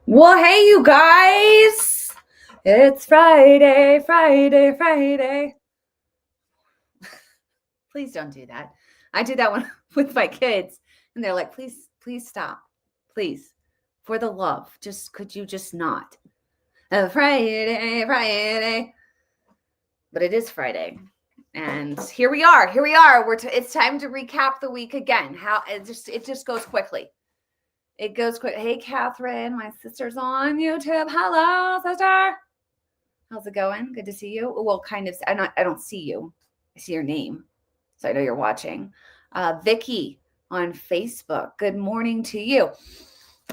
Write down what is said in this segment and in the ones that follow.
Well, hey, you guys. It's Friday, Friday, Friday. Please don't do that. I do that one with my kids, and they're like, please stop. Please. For the love. Could you just not? Friday, Friday. But it is Friday. And here we are. It's time to recap the week again. How it just goes quickly. It goes quick. Hey, Catherine, my sister's on YouTube. Hello, sister. How's it going? Good to see you. Well, kind of. I don't see you. I see your name, so I know you're watching. Vicky on Facebook. Good morning to you.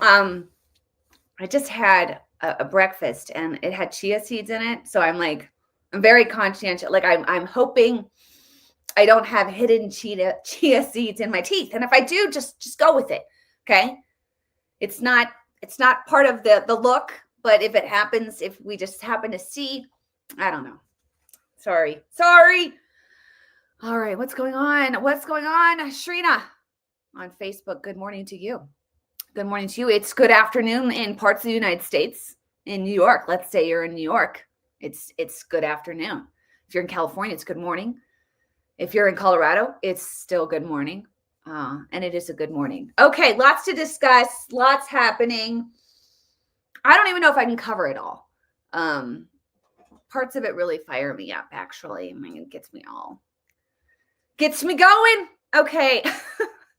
I just had a breakfast and it had chia seeds in it, so I'm very conscientious. Like I'm hoping I don't have hidden chia seeds in my teeth, and if I do, just go with it. Okay. It's not part of the look, but if it happens, if we just happen to see, I don't know. Sorry. All right, what's going on? Shrina on Facebook. Good morning to you. Good morning to you. It's good afternoon in parts of the United States. In New York, let's say you're in New York, it's good afternoon. If you're in California, it's good morning. If you're in Colorado, it's still good morning. And it is a good morning. Okay, lots to discuss, lots happening. I don't even know if I can cover it all. Parts of it really fire me up, actually. I mean, it gets me going. Okay,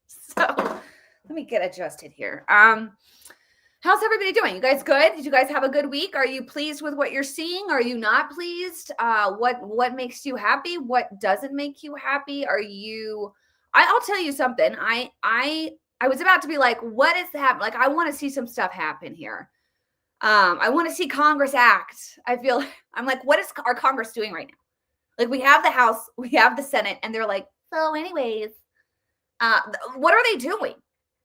so let me get adjusted here. How's everybody doing? You guys good? Did you guys have a good week? Are you pleased with what you're seeing? Are you not pleased? What makes you happy? What doesn't make you happy? I'll tell you something. I was about to be like, what is happening? Like, I want to see some stuff happen here. I want to see Congress act. I'm like, what is our Congress doing right now? Like, we have the House, we have the Senate, and they're like, so anyways, what are they doing?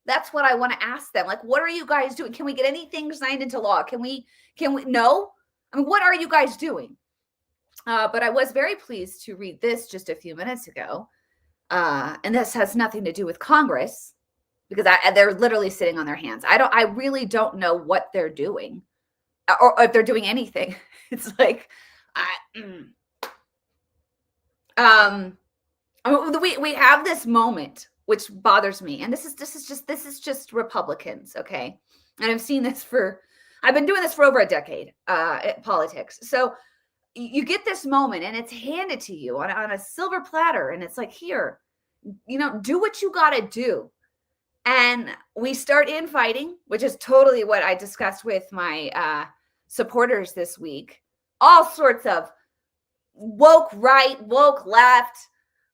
That's what I want to ask them. Like, what are you guys doing? Can we get anything signed into law? Can we, no? I mean, what are you guys doing? But I was very pleased to read this just a few minutes ago. And this has nothing to do with Congress because they're literally sitting on their hands. I really don't know what they're doing or if they're doing anything. It's like, we have this moment, which bothers me. And this is just Republicans. Okay. And I've been doing this for over a decade, at politics. So you get this moment and it's handed to you on a silver platter. And it's like, here, do what you got to do. And we start infighting, which is totally what I discussed with my supporters this week. All sorts of woke right, woke left.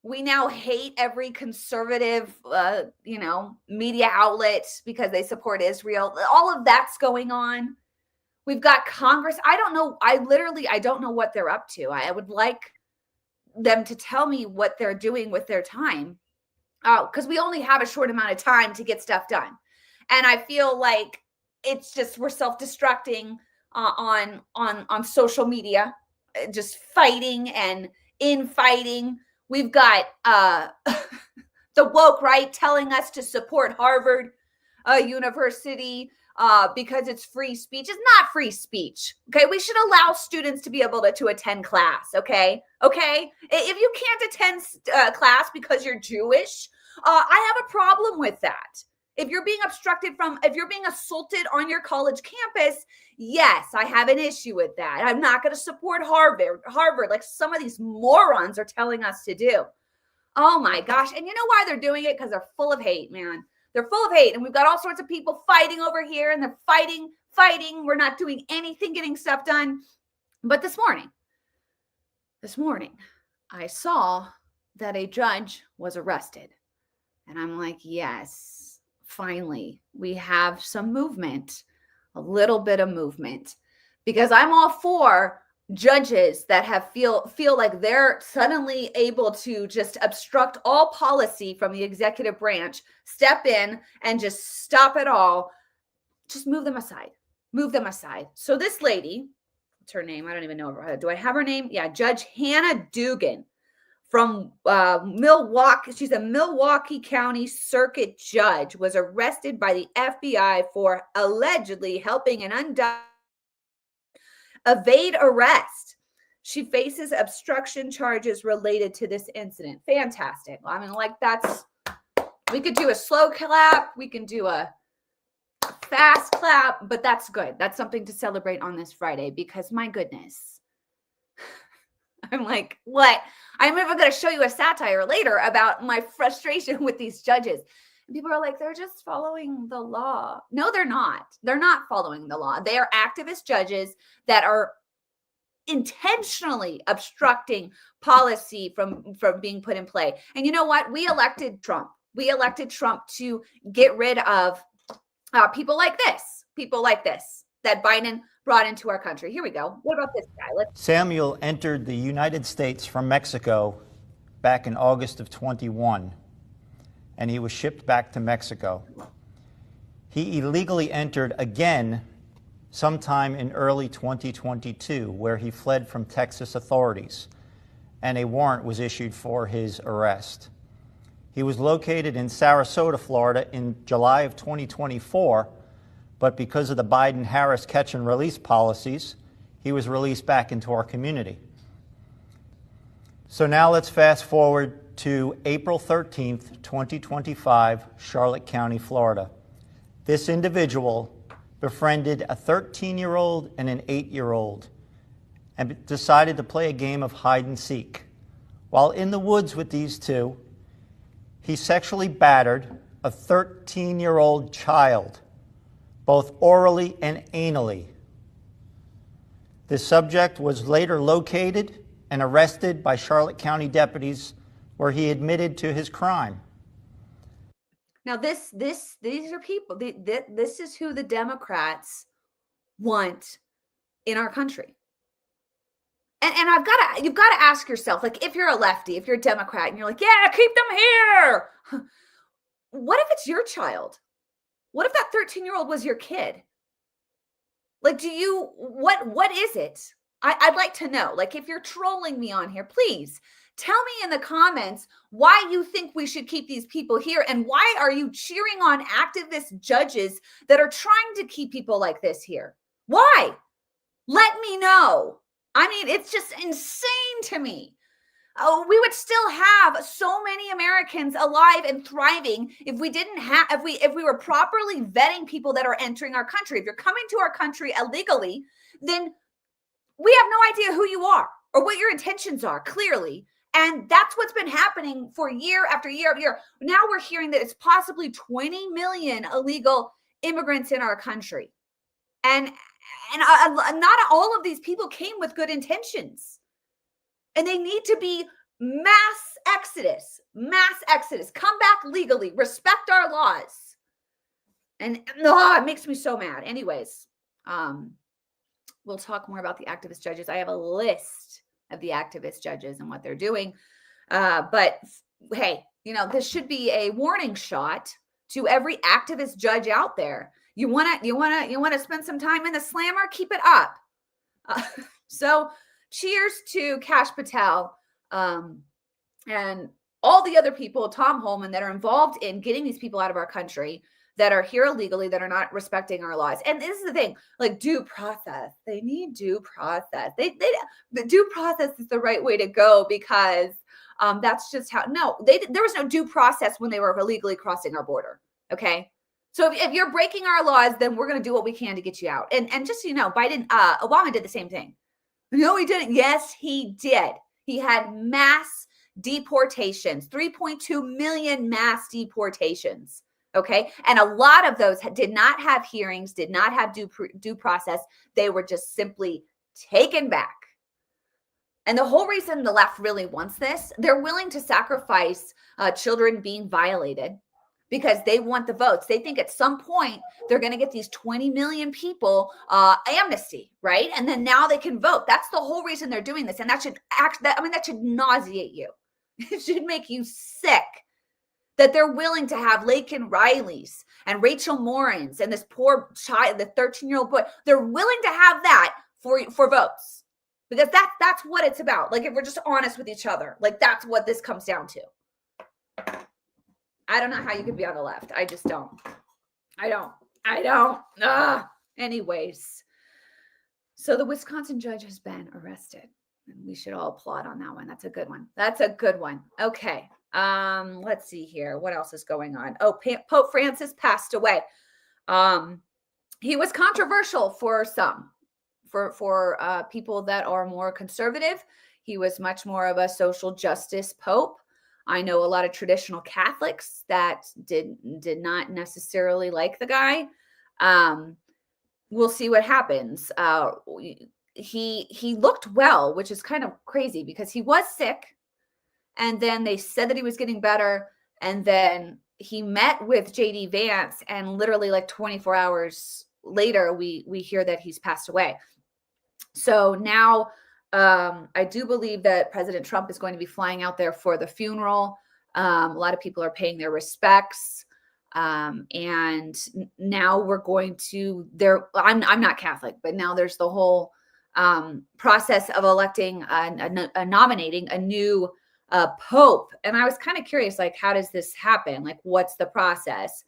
We now hate every conservative, media outlet because they support Israel. All of that's going on. We've got Congress. I don't know. I don't know what they're up to. I would like them to tell me what they're doing with their time, because we only have a short amount of time to get stuff done. And I feel like it's just, we're self-destructing on social media, just fighting and infighting. We've got the woke right telling us to support Harvard University because it's free speech. It's not free speech. Okay. We should allow students to be able to attend class. Okay. If you can't attend class because you're Jewish, I have a problem with that. If you're being assaulted on your college campus, yes, I have an issue with that. I'm not going to support Harvard, like some of these morons are telling us to do. Oh my gosh. And you know why they're doing it? Because they're full of hate, man. They're full of hate. And we've got all sorts of people fighting over here, and they're fighting. We're not doing anything, getting stuff done. But this morning, I saw that a judge was arrested. And I'm like, yes, finally, we have some movement, a little bit of movement, because I'm all for judges that feel like they're suddenly able to just obstruct all policy from the executive branch, step in and just stop it all. Just move them aside. So this lady, what's her name? I don't even know her. Do I have her name? Yeah, Judge Hannah Dugan from Milwaukee. She's a Milwaukee County Circuit judge, was arrested by the FBI for allegedly helping an undocumented evade arrest. She faces obstruction charges related to this incident. Fantastic. I mean, like, we could do a slow clap. We can do a fast clap, but that's good. That's something to celebrate on this Friday because my goodness. I'm like, what? I'm even going to show you a satire later about my frustration with these judges. And people are like, they're just following the law. No, they're not. They're not following the law. They are activist judges that are intentionally obstructing policy from being put in play. And you know what? We elected Trump. We elected Trump to get rid of people like this that Biden brought into our country. Here we go. What about this guy? Samuel entered the United States from Mexico back in August of 21, and he was shipped back to Mexico. He illegally entered again sometime in early 2022, where he fled from Texas authorities, and a warrant was issued for his arrest. He was located in Sarasota, Florida in July of 2024, but because of the Biden-Harris catch and release policies, he was released back into our community. So now let's fast forward to April 13th, 2025, Charlotte County, Florida. This individual befriended a 13-year-old and an 8-year-old and decided to play a game of hide and seek. While in the woods with these two, he sexually battered a 13-year-old child, both orally and anally. The subject was later located and arrested by Charlotte County deputies, where he admitted to his crime. Now, these are people. This is who the Democrats want in our country. And you've got to ask yourself, like, if you're a lefty, if you're a Democrat, and you're like, yeah, keep them here. What if it's your child? What if that 13-year-old was your kid? Like, what is it? I'd like to know. Like, if you're trolling me on here, please tell me in the comments why you think we should keep these people here, and why are you cheering on activist judges that are trying to keep people like this here? Why? Let me know. I mean, it's just insane to me. Oh, we would still have so many Americans alive and thriving if we were properly vetting people that are entering our country. If you're coming to our country illegally, then we have no idea who you are or what your intentions are, clearly. And that's what's been happening for year after year after year. Now we're hearing that it's possibly 20 million illegal immigrants in our country. And not all of these people came with good intentions. And they need to be mass exodus. Come back legally. Respect our laws. And it makes me so mad. Anyways, we'll talk more about the activist judges. I have a list of the activist judges and what they're doing. But hey, this should be a warning shot to every activist judge out there. You want to spend some time in the slammer? Keep it up. So cheers to Kash Patel and all the other people, Tom Holman, that are involved in getting these people out of our country, that are here illegally, that are not respecting our laws. And this is the thing, like, due process. They need due process. The due process is the right way to go, because that's just how. No, there was no due process when they were illegally crossing our border. Okay. So if you're breaking our laws, then we're going to do what we can to get you out. And just so you know, Obama did the same thing. No, he didn't. Yes, he did. He had mass deportations, 3.2 million mass deportations. Okay. And a lot of those did not have hearings, did not have due process. They were just simply taken back. And the whole reason the left really wants this, they're willing to sacrifice children being violated, because they want the votes. They think at some point they're going to get these 20 million people amnesty, right? And then now they can vote. That's the whole reason they're doing this. And that should nauseate you. It should make you sick that they're willing to have Laken Riley's and Rachel Morin's and this poor child, the 13-year-old boy. They're willing to have that for votes. Because that's what it's about. Like, if we're just honest with each other, like, that's what this comes down to. I don't know how you could be on the left. I just don't. I don't. Anyways. So the Wisconsin judge has been arrested. And we should all applaud on that one. That's a good one. That's a good one. Okay. Let's see here. What else is going on? Oh, Pope Francis passed away. He was controversial for some. For people that are more conservative. He was much more of a social justice pope. I know a lot of traditional Catholics that did not necessarily like the guy. We'll see what happens. He looked well, which is kind of crazy because he was sick, and then they said that he was getting better, and then he met with JD Vance, and literally like 24 hours later, we hear that he's passed away. So now I do believe that President Trump is going to be flying out there for the funeral. A lot of people are paying their respects. And now we're going to I'm not Catholic, but now there's the whole process of electing nominating a new pope. And I was kind of curious, like, how does this happen? Like, what's the process?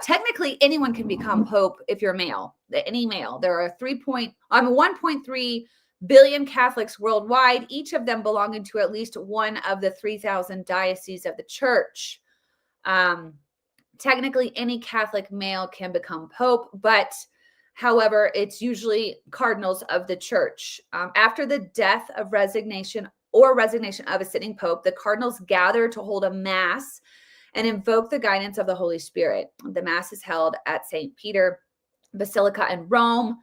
Technically, anyone can become pope if you're male, any male. There are 1.3 billion Catholics worldwide, each of them belonging to at least one of the 3,000 dioceses of the church. Technically, any Catholic male can become pope, but however, it's usually cardinals of the church. After the death of resignation of a sitting pope, the cardinals gather to hold a mass and invoke the guidance of the Holy Spirit. The mass is held at St. Peter Basilica in Rome,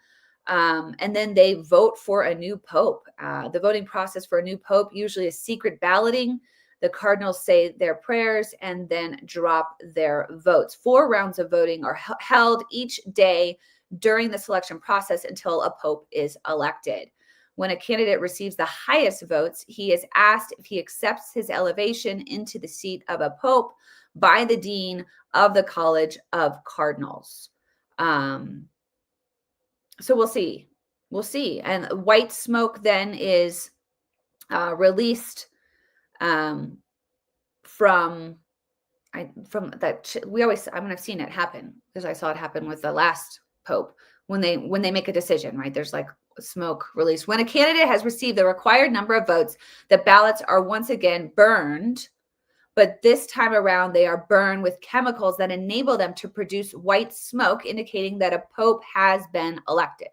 and then they vote for a new pope. The voting process for a new pope usually is secret balloting. The cardinals say their prayers and then drop their votes. 4 rounds of voting are held each day during the selection process until a pope is elected. When a candidate receives the highest votes, he is asked if he accepts his elevation into the seat of a pope by the dean of the College of Cardinals. So we'll see. And white smoke then is released from that. I've seen it happen because I saw it happen with the last pope when they make a decision, right? There's like smoke release. When a candidate has received the required number of votes, the ballots are once again burned. But this time around, they are burned with chemicals that enable them to produce white smoke, indicating that a pope has been elected.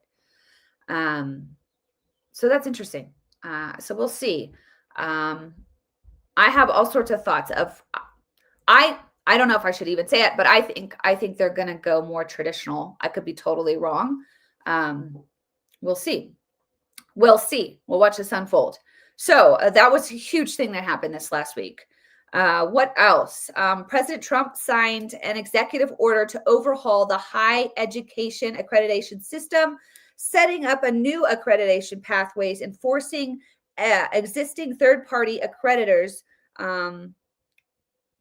So that's interesting. So we'll see. I have all sorts of thoughts of, I don't know if I should even say it, but I think they're going to go more traditional. I could be totally wrong. We'll see. We'll watch this unfold. So that was a huge thing that happened this last week. What else? President Trump signed an executive order to overhaul the higher education accreditation system, setting up a new accreditation pathways, enforcing existing third-party accreditors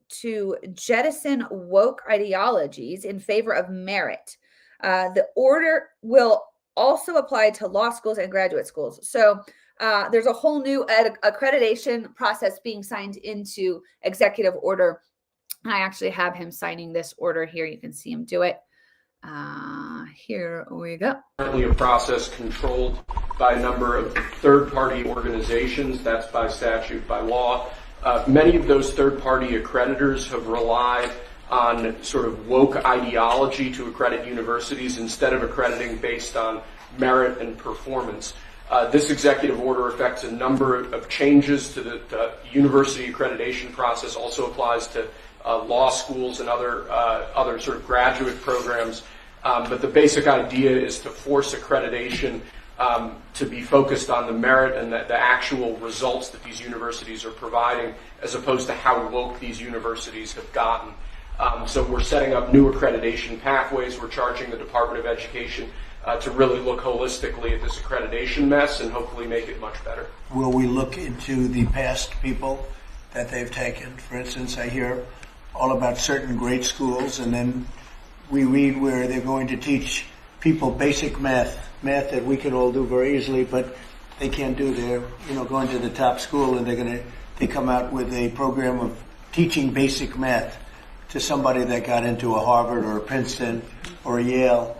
to jettison woke ideologies in favor of merit. The order will also apply to law schools and graduate schools. So there's a whole new accreditation process being signed into executive order. I actually have him signing this order here. You can see him do it. Here we go. Currently a process controlled by a number of third-party organizations. That's by statute, by law. Many of those third-party accreditors have relied on sort of woke ideology to accredit universities instead of accrediting based on merit and performance. This executive order affects a number of changes to the university accreditation process, also applies to law schools and other sort of graduate programs. But the basic idea is to force accreditation to be focused on the merit and the actual results that these universities are providing, as opposed to how woke these universities have gotten. So we're setting up new accreditation pathways. We're charging the Department of Education to really look holistically at this accreditation mess and hopefully make it much better. Will we look into the past people that they've taken? For instance, I hear all about certain great schools, and then we read where they're going to teach people basic math that we can all do very easily, but they can't do. They're, going to the top school, and they come out with a program of teaching basic math to somebody that got into a Harvard or a Princeton or a Yale.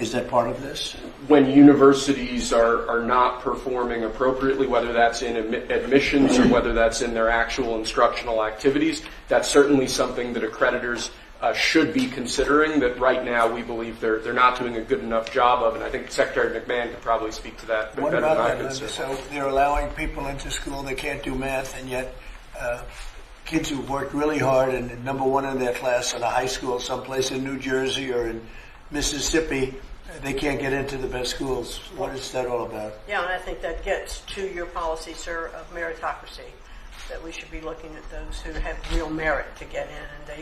Is that part of this? When universities are not performing appropriately, whether that's in admissions or whether that's in their actual instructional activities, that's certainly something that accreditors should be considering, that right now we believe they're not doing a good enough job of, and I think Secretary McMahon could probably speak to that What better than about I that, could. Linda? So they're allowing people into school that can't do math, and yet kids who've worked really hard and number one in their class in a high school someplace in New Jersey or in Mississippi, they can't get into the best schools. What is that all about? Yeah, and I think that gets to your policy, sir, of meritocracy, that we should be looking at those who have real merit to get in, and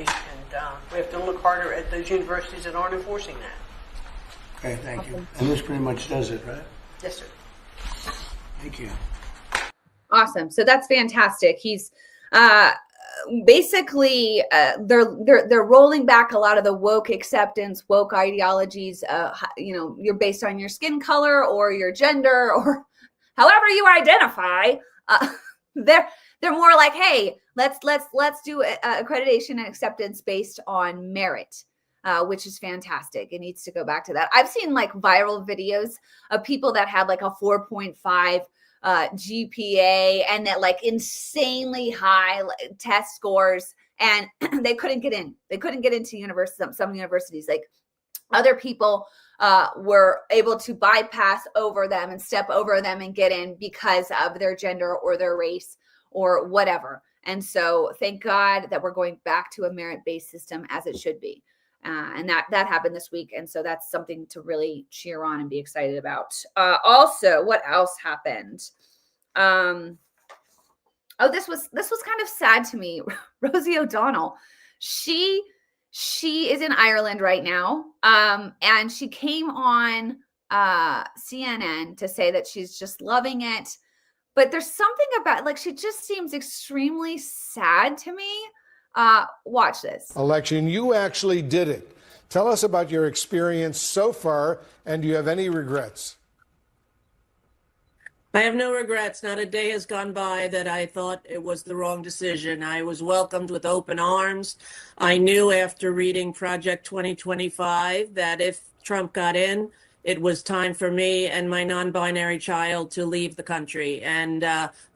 we have to look harder at those universities that aren't enforcing that. Okay, thank you. And this pretty much does it, right? Yes, sir. Thank you. Awesome. So that's fantastic. He's basically they're rolling back a lot of the woke acceptance, woke ideologies. You're based on your skin color or your gender or however you identify. They're more like, hey, let's do accreditation and acceptance based on merit, which is fantastic. It needs to go back to that. I've seen like viral videos of people that had like a 4.5 GPA and that like insanely high test scores, and they couldn't get in. They couldn't get into some universities. Like other people were able to bypass over them and step over them and get in because of their gender or their race or whatever. And so thank God that we're going back to a merit-based system as it should be. And that happened this week. And so that's something to really cheer on and be excited about. Also, what else happened? This was kind of sad to me. Rosie O'Donnell, she is in Ireland right now. And she came on CNN to say that she's just loving it. But there's something about, like, she just seems extremely sad to me. Watch this. Election, you actually did it. Tell us about your experience so far, and do you have any regrets? I have no regrets. Not a day has gone by that I thought it was the wrong decision. I was welcomed with open arms. I knew after reading Project 2025 that if Trump got in, it was time for me and my non-binary child to leave the country. And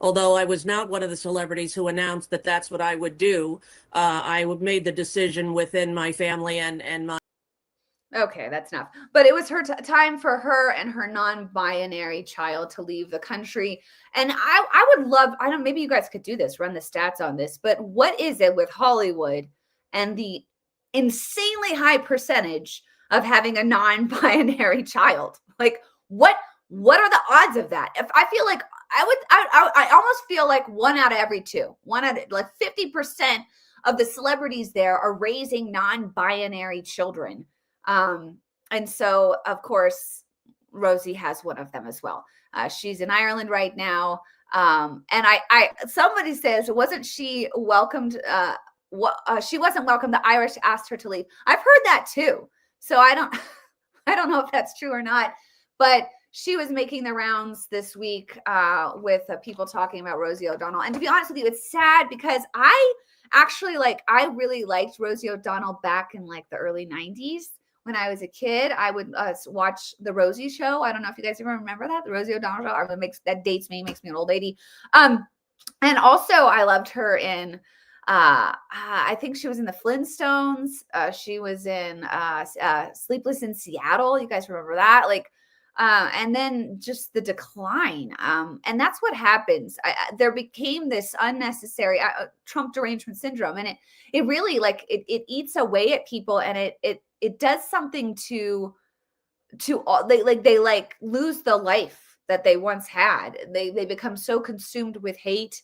although I was not one of the celebrities who announced that that's what I would do, I made the decision within my family and my. Okay, that's enough. But it was her time for her and her non-binary child to leave the country. And I would love, I don't, maybe you guys could do this, run the stats on this, but what is it with Hollywood and the insanely high percentage of having a non-binary child? Like, what are the odds of that? If I feel like I almost feel like 1 out of every 2, 50% of the celebrities there are raising non-binary children. And so of course, Rosie has one of them as well. She's in Ireland right now. And somebody says, wasn't she welcomed? She wasn't welcome. The Irish asked her to leave. I've heard that too. So I don't know if that's true or not, but she was making the rounds this week with people talking about Rosie O'Donnell. And to be honest with you, it's sad because I really liked Rosie O'Donnell back in like the early 90s. When I was a kid, I would watch the Rosie Show. I don't know if you guys even remember that, the Rosie O'Donnell Show. That dates me, makes me an old lady. And also I loved her in I think she was in the Flintstones. She was in Sleepless in Seattle. You guys remember that? And then just the decline. And that's what happens. There became this unnecessary Trump derangement syndrome. And it really it eats away at people, and it does something to they lose the life that they once had. They become so consumed with hate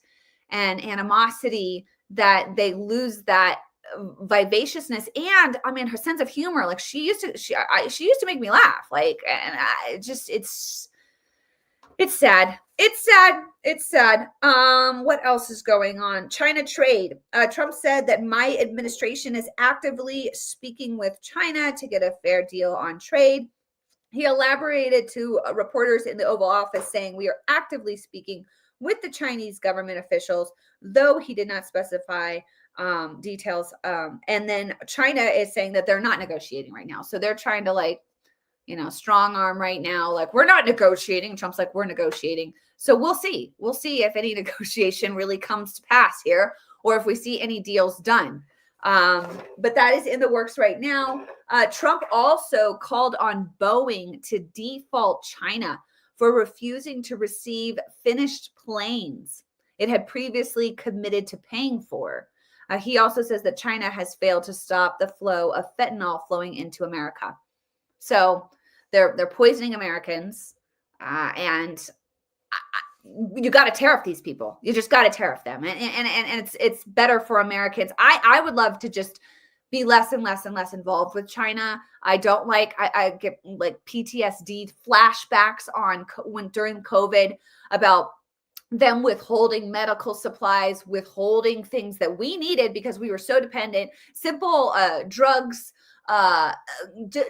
and animosity that they lose that vivaciousness and her sense of humor. Like she used to make me laugh. It's sad. It's sad. What else is going on? China trade. Trump said that my administration is actively speaking with China to get a fair deal on trade. He elaborated to reporters in the Oval Office, saying, "We are actively speaking with the Chinese government officials," though he did not specify details. And then China is saying that they're not negotiating right now. So they're trying to, like, strong arm right now, like, we're not negotiating. Trump's like, we're negotiating. So we'll see. We'll see if any negotiation really comes to pass here, or if we see any deals done. But that is in the works right now. Trump also called on Boeing to default China for refusing to receive finished planes it had previously committed to paying for. He also says that China has failed to stop the flow of fentanyl flowing into America. So they're poisoning Americans, and you got to tariff these people. You just got to tariff them, and it's better for Americans. I would love to just be less and less and less involved with China. I don't like. I get like PTSD flashbacks on during COVID about them withholding medical supplies, withholding things that we needed because we were so dependent. Simple drugs,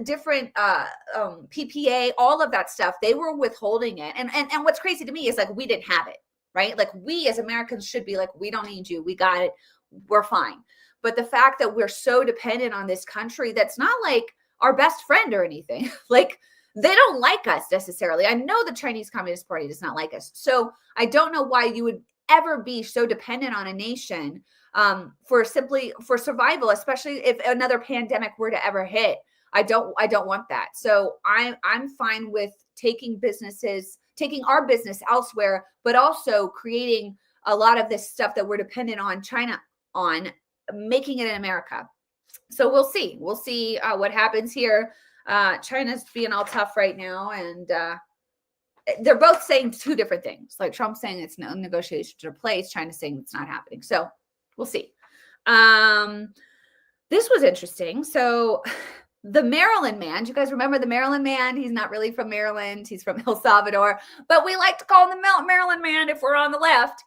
different PPA, all of that stuff. They were withholding it. And what's crazy to me is, like, we didn't have it, right? Like, we as Americans should be like, we don't need you. We got it. We're fine. But the fact that we're so dependent on this country that's not like our best friend or anything, like, they don't like us necessarily. I know the Chinese Communist Party does not like us. So I don't know why you would ever be so dependent on a nation for survival, especially if another pandemic were to ever hit. I don't want that. So I'm fine with taking our business elsewhere, but also creating a lot of this stuff that we're dependent on China on, making it in America. So we'll see. We'll see what happens here. China's being all tough right now, and they're both saying two different things. Like, Trump's saying it's no negotiations are placed, China's saying it's not happening. So we'll see. This was interesting. So the Maryland man, do you guys remember the Maryland man? He's not really from Maryland. He's from El Salvador, but we like to call him the Maryland man if we're on the left.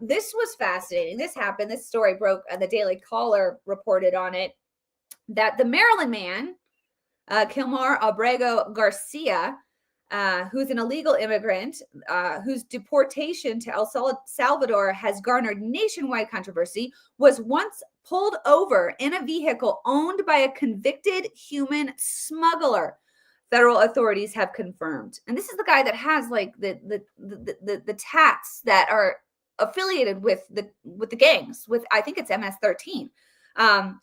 This was fascinating. This happened. This story broke. The Daily Caller reported on it, that the Maryland man, Kilmar Abrego Garcia, who's an illegal immigrant, whose deportation to El Salvador has garnered nationwide controversy, was once pulled over in a vehicle owned by a convicted human smuggler, federal authorities have confirmed. And this is the guy that has, like, the tats that are affiliated with the gangs, with, I think it's MS-13,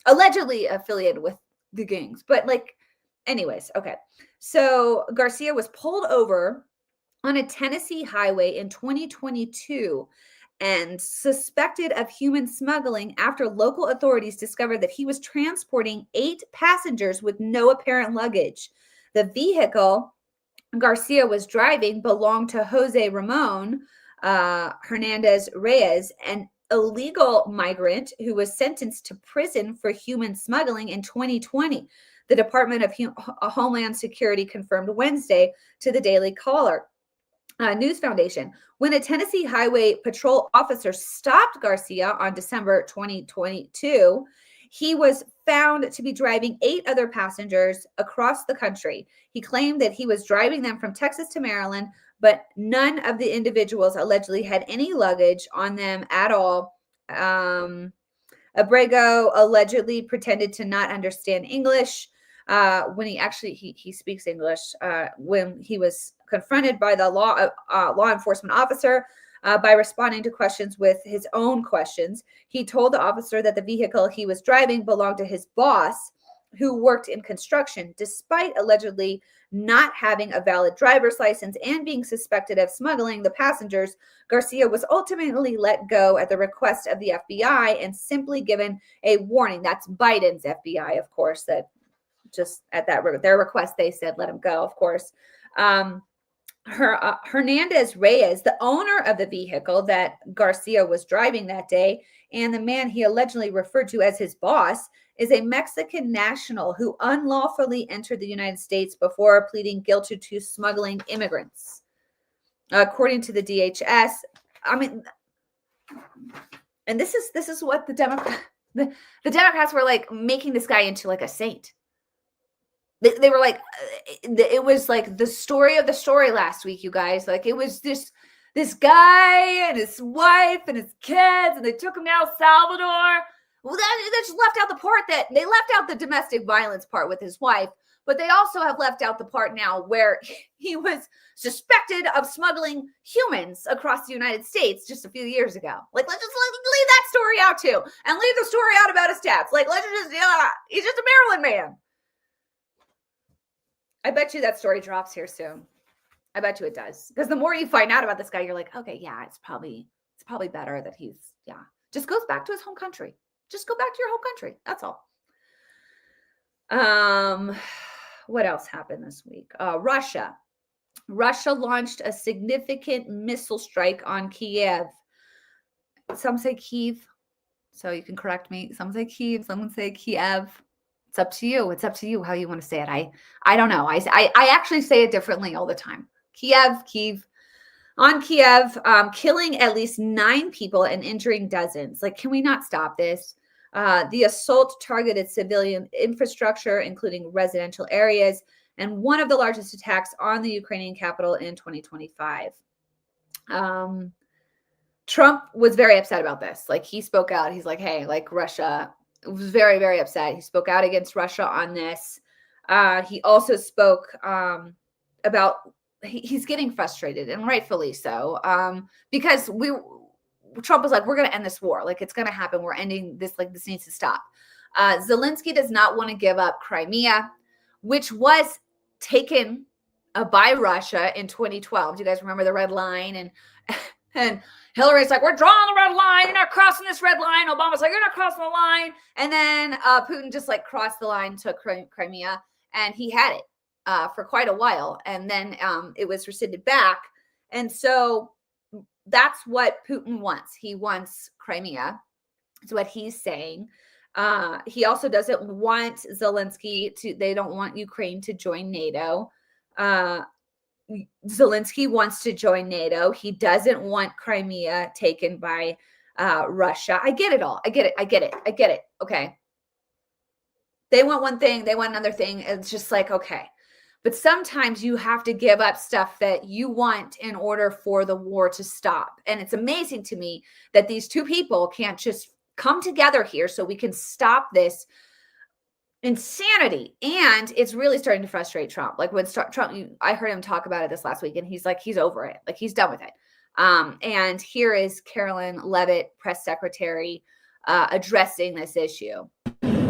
allegedly affiliated with the gangs. But, like, anyways, okay. So Garcia was pulled over on a Tennessee highway in 2022 and suspected of human smuggling after local authorities discovered that he was transporting 8 passengers with no apparent luggage. The vehicle Garcia was driving belonged to Jose Ramon Hernandez Reyes, an illegal migrant who was sentenced to prison for human smuggling in 2020. The Department of Homeland Security confirmed Wednesday to the Daily Caller News Foundation. When a Tennessee Highway Patrol officer stopped Garcia on December 2022, he was found to be driving 8 other passengers across the country. He claimed that he was driving them from Texas to Maryland, but none of the individuals allegedly had any luggage on them at all. Abrego allegedly pretended to not understand English when he speaks English. When he was confronted by the law enforcement officer by responding to questions with his own questions, he told the officer that the vehicle he was driving belonged to his boss, who worked in construction. Despite allegedly not having a valid driver's license and being suspected of smuggling the passengers, Garcia was ultimately let go at the request of the FBI and simply given a warning. That's Biden's FBI, of course, that just at their request, they said, let him go, of course. Hernandez Reyes, the owner of the vehicle that Garcia was driving that day, and the man he allegedly referred to as his boss, is a Mexican national who unlawfully entered the United States before pleading guilty to smuggling immigrants. According to the DHS, I mean, and this is what the Democrats were like, making this guy into like a saint. They were like, it was like the story of the story last week, you guys. Like, it was this guy and his wife and his kids, and they took him to El Salvador. Well, they just left out the part that they left out the domestic violence part with his wife, but they also have left out the part now where he was suspected of smuggling humans across the United States just a few years ago. Like, let's just leave that story out too, and leave the story out about his stats. Like, let's just, he's just a Maryland man. I bet you that story drops here soon. I bet you it does. Because the more you find out about this guy, you're like, okay, yeah, it's probably better that he's, just goes back to his home country. Just go back to your home country. That's all. What else happened this week? Russia launched a significant missile strike on Kiev. Some say Kyiv, so you can correct me. Some say Kyiv, some say Kiev. It's up to you. It's up to you how you want to say it. I don't know. I actually say it differently all the time. Kyiv, on Kiev, killing at least 9 people and injuring dozens. Like, can we not stop this? The assault targeted civilian infrastructure, including residential areas, and one of the largest attacks on the Ukrainian capital in 2025. Trump was very upset about this. Like, he spoke out. He's like, hey, like, Russia was very, very upset. He spoke out against Russia on this. He also spoke about he's getting frustrated, and rightfully so, because Trump was like, we're going to end this war. Like, it's going to happen. We're ending this. Like, this needs to stop. Zelensky does not want to give up Crimea, which was taken by Russia in 2012. Do you guys remember the red line? And Hillary's like, we're drawing the red line. You're not crossing this red line. Obama's like, you're not crossing the line. And then Putin just like crossed the line to Crimea, and he had it for quite a while. And then it was rescinded back. And so that's what Putin wants. He wants Crimea. That's what he's saying. He also doesn't want Zelensky they don't want Ukraine to join NATO. Zelensky wants to join NATO. He doesn't want Crimea taken by Russia. I get it all. I get it. Okay. They want one thing. They want another thing. It's just like, okay. But sometimes you have to give up stuff that you want in order for the war to stop. And it's amazing to me that these two people can't just come together here so we can stop this insanity. And it's really starting to frustrate Trump. Like, when Trump, I heard him talk about it this last week, and he's like, he's over it. Like, he's done with it. And here is Carolyn Levitt, press secretary, addressing this issue.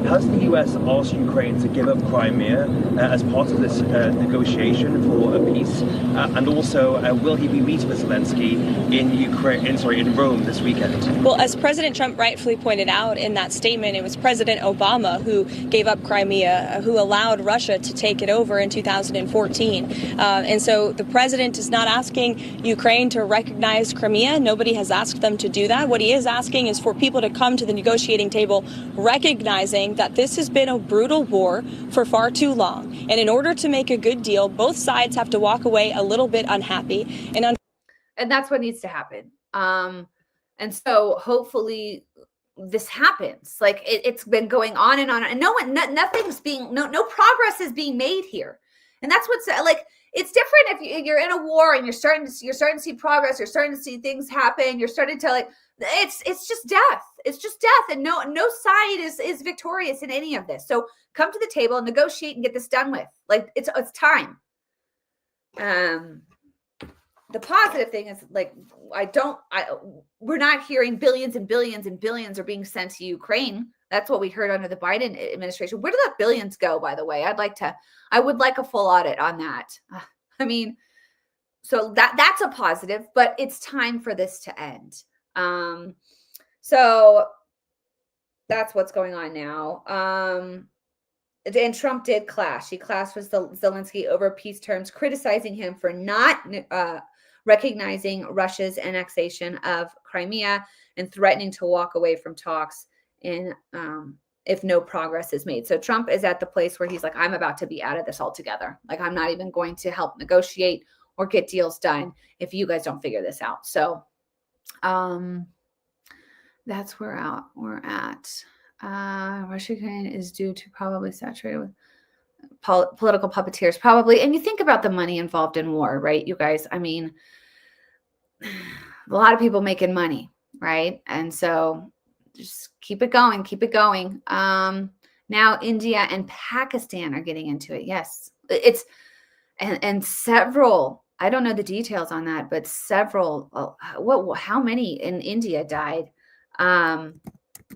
Has the US asked Ukraine to give up Crimea as part of this negotiation for a peace? And also, will he be meeting with Zelensky in Rome this weekend? Well, as President Trump rightfully pointed out in that statement, it was President Obama who gave up Crimea, who allowed Russia to take it over in 2014. And so the president is not asking Ukraine to recognize Crimea. Nobody has asked them to do that. What he is asking is for people to come to the negotiating table recognizing that this has been a brutal war for far too long. And in order to make a good deal, both sides have to walk away a little bit unhappy. And that's what needs to happen. And so hopefully this happens. Like, it's been going on, and no progress is being made here. And that's what's like, it's different if you're in a war and you're starting to see progress, you're starting to see things happen, you're starting to like, it's just death. It's just death. And no side is victorious in any of this. So come to the table and negotiate and get this done with. Like, it's time. The positive thing is, like, we're not hearing billions and billions and billions are being sent to Ukraine. That's what we heard under the Biden administration. Where did that billions go, by the way? I would like a full audit on that. I mean, so that's a positive, but it's time for this to end. So that's what's going on now. And Trump did clash. He clashed with Zelensky over peace terms, criticizing him for not recognizing Russia's annexation of Crimea and threatening to walk away from talks if no progress is made. So Trump is at the place where he's like, I'm about to be out of this altogether. Like, I'm not even going to help negotiate or get deals done if you guys don't figure this out. So that's where we're at. Russia Ukraine is due to probably saturated with political puppeteers, probably. And you think about the money involved in war, right, you guys? I mean, a lot of people making money, right? And so just keep it going, keep it going. Now India and Pakistan are getting into it. Yes, it's and several. I don't know the details on that, but several. How many in India died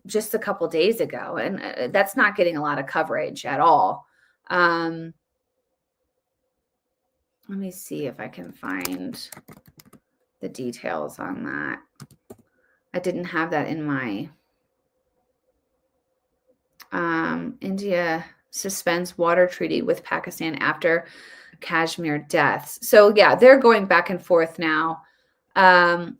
just a couple days ago, and that's not getting a lot of coverage at all. Let me see if I can find the details on that. I didn't have that in my. India suspends water treaty with Pakistan after Kashmir deaths. So yeah, they're going back and forth now. And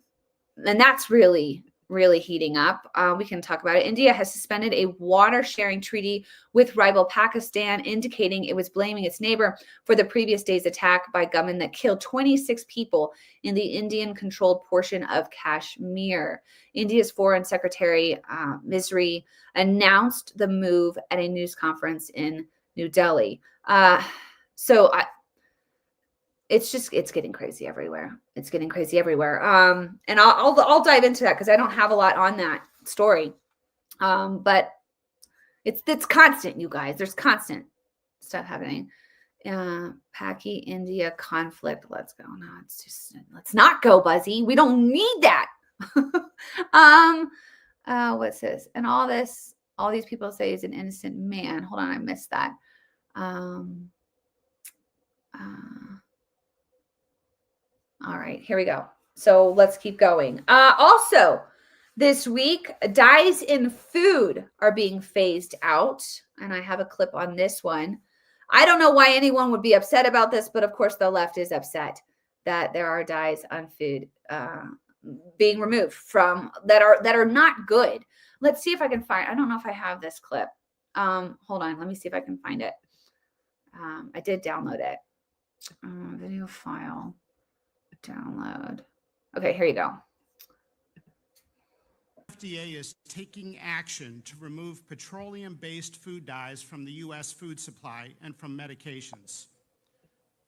that's really, really heating up. We can talk about it. India has suspended a water sharing treaty with rival Pakistan, indicating it was blaming its neighbor for the previous day's attack by gunmen that killed 26 people in the Indian-controlled portion of Kashmir. India's Foreign Secretary Misri announced the move at a news conference in New Delhi. It's getting crazy everywhere. It's getting crazy everywhere. And I'll dive into that because I don't have a lot on that story. But it's constant, you guys. There's constant stuff happening. Paki-India conflict. Let's go. No, it's just let's not go, Buzzy. We don't need that. What's this? And all these people say he's an innocent man. Hold on, I missed that. All right, here we go. So let's keep going. Also, this week, dyes in food are being phased out. And I have a clip on this one. I don't know why anyone would be upset about this, but of course the left is upset that there are dyes on food being removed from that are not good. Let's see if I can find. I don't know if I have this clip. Hold on. Let me see if I can find it. I did download it. Video file. Download. Okay, here you go. FDA is taking action to remove petroleum-based food dyes from the U.S. food supply and from medications.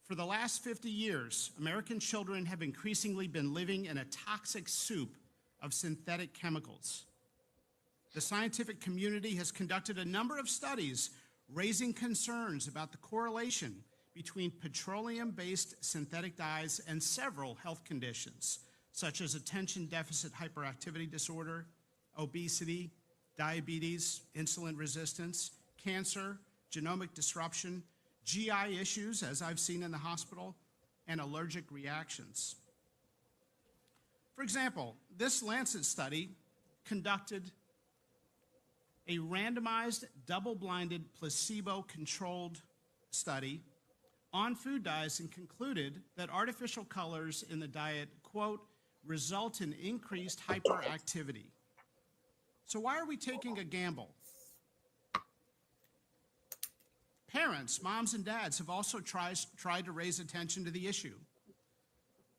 For the last 50 years, American children have increasingly been living in a toxic soup of synthetic chemicals. The scientific community has conducted a number of studies raising concerns about the correlation between petroleum-based synthetic dyes and several health conditions, such as attention deficit hyperactivity disorder, obesity, diabetes, insulin resistance, cancer, genomic disruption, GI issues, as I've seen in the hospital, and allergic reactions. For example, this Lancet study conducted a randomized, double-blinded, placebo-controlled study on food dyes and concluded that artificial colors in the diet, quote, result in increased hyperactivity. So why are we taking a gamble? Parents, moms and dads, have also tried to raise attention to the issue.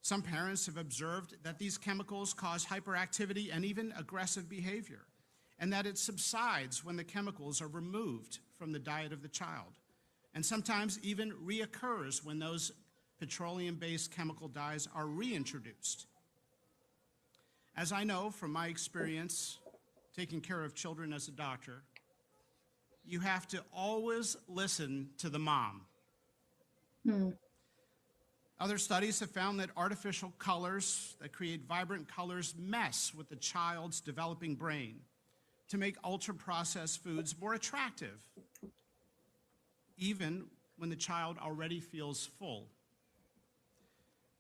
Some parents have observed that these chemicals cause hyperactivity and even aggressive behavior, and that it subsides when the chemicals are removed from the diet of the child, and sometimes even reoccurs when those petroleum-based chemical dyes are reintroduced. As I know from my experience taking care of children as a doctor, you have to always listen to the mom. Other studies have found that artificial colors that create vibrant colors mess with the child's developing brain to make ultra-processed foods more attractive, even when the child already feels full.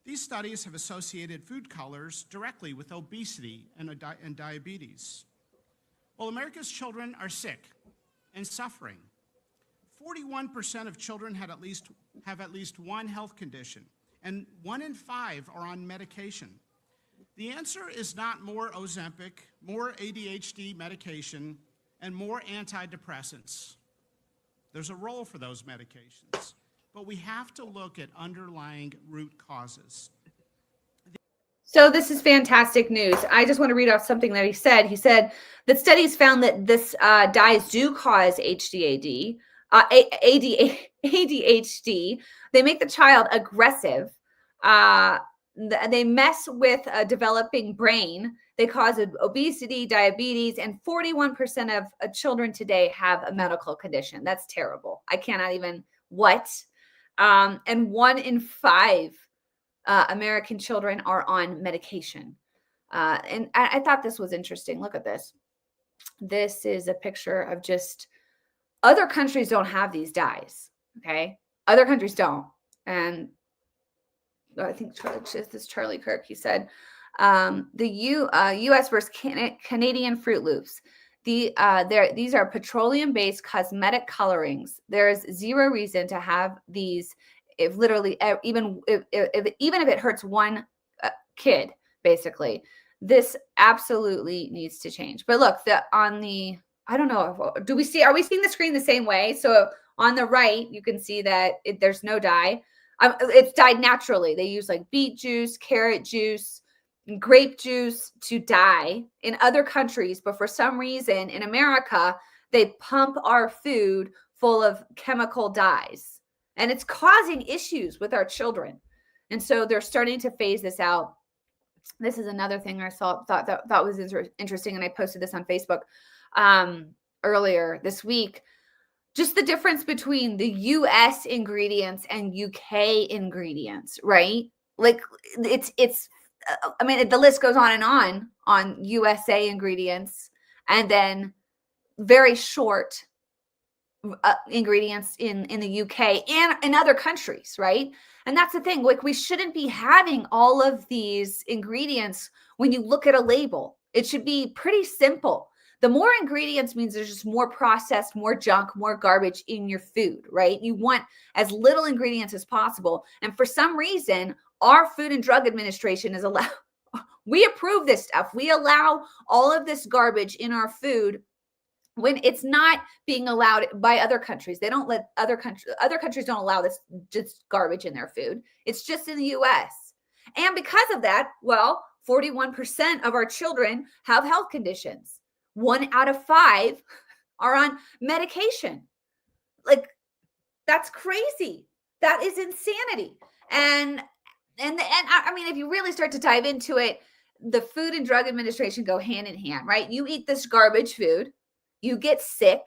These studies have associated food colors directly with obesity and diabetes. Well, America's children are sick and suffering. 41% of children have at least one health condition, and 1 in 5 are on medication. The answer is not more Ozempic, more ADHD medication, and more antidepressants. There's a role for those medications, but we have to look at underlying root causes. So this is fantastic news. I just want to read off something that he said. He said that studies found that this dyes do cause ADHD ADHD. They make the child aggressive. They mess with a developing brain. They cause obesity, diabetes, and 41% of children today have a medical condition. That's terrible. I cannot even, what? And 1 in 5 American children are on medication. And I thought this was interesting. Look at this. This is a picture of just other countries don't have these dyes. Okay. Other countries don't. And I think this is Charlie Kirk. He said, the U.S. versus Canadian Fruit Loops. These are petroleum-based cosmetic colorings. There's zero reason to have these. If literally, even if it hurts one kid, basically, this absolutely needs to change. But look, I don't know. Are we seeing the screen the same way? So on the right, you can see that there's no dye. It's dyed naturally. They use like beet juice, carrot juice, grape juice to dye in other countries. But for some reason in America, they pump our food full of chemical dyes. And it's causing issues with our children. And so they're starting to phase this out. This is another thing I thought was interesting. And I posted this on Facebook earlier this week. Just the difference between the US ingredients and UK ingredients, right? Like it's I mean, the list goes on USA ingredients, and then very short ingredients in the UK and in other countries, right? And that's the thing. Like, we shouldn't be having all of these ingredients when you look at a label. It should be pretty simple. The more ingredients means there's just more processed, more junk, more garbage in your food, right? You want as little ingredients as possible. And for some reason, our Food and Drug Administration is allowed, we approve this stuff. We allow all of this garbage in our food when it's not being allowed by other countries. They don't let other countries don't allow this just garbage in their food. It's just in the US. And because of that, well, 41% of our children have health conditions. 1 out of 5 are on medication. Like, that's crazy. That is insanity. And I mean, if you really start to dive into it, the Food and Drug Administration go hand in hand, right? You eat this garbage food, you get sick,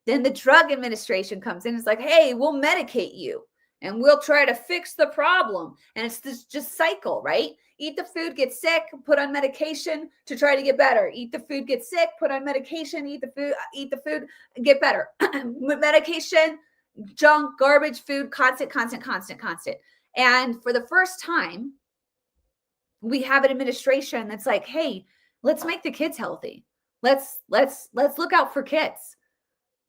then the Drug Administration comes in and is like, hey, we'll medicate you and we'll try to fix the problem. And it's this just cycle, right? Eat the food, get sick, put on medication to try to get better. Eat the food, get sick, put on medication, eat the food, get better. Medication, junk, garbage, food, constant. And for the first time, we have an administration that's like, hey, let's make the kids healthy. Let's look out for kids.